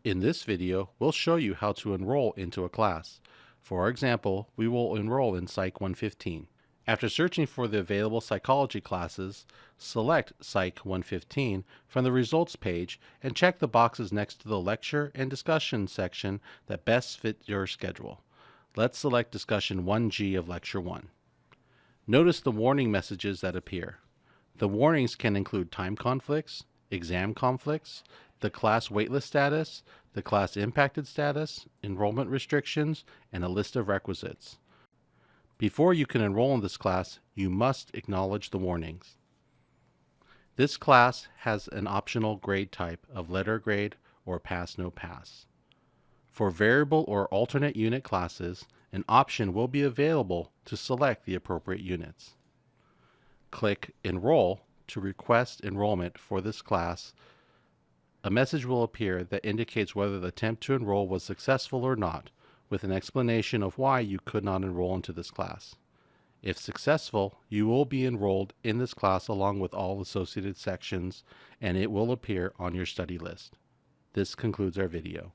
In this video, we'll show you how to enroll into a class. For example, we will enroll in Psych 115. After searching for the available psychology classes, select Psych 115 from the results page and check the boxes next to the lecture and discussion section that best fit your schedule. Let's select discussion 1G of lecture 1. Notice the warning messages that appear. The warnings can include time conflicts, exam conflicts, the class waitlist status, the class impacted status, enrollment restrictions, and a list of requisites. Before you can enroll in this class, you must acknowledge the warnings. This class has an optional grade type of letter grade or pass no pass. For variable or alternate unit classes, an option will be available to select the appropriate units. Click Enroll to request enrollment for this class. A message will appear that indicates whether the attempt to enroll was successful or not, with an explanation of why you could not enroll into this class. If successful, you will be enrolled in this class along with all associated sections, and it will appear on your study list. This concludes our video.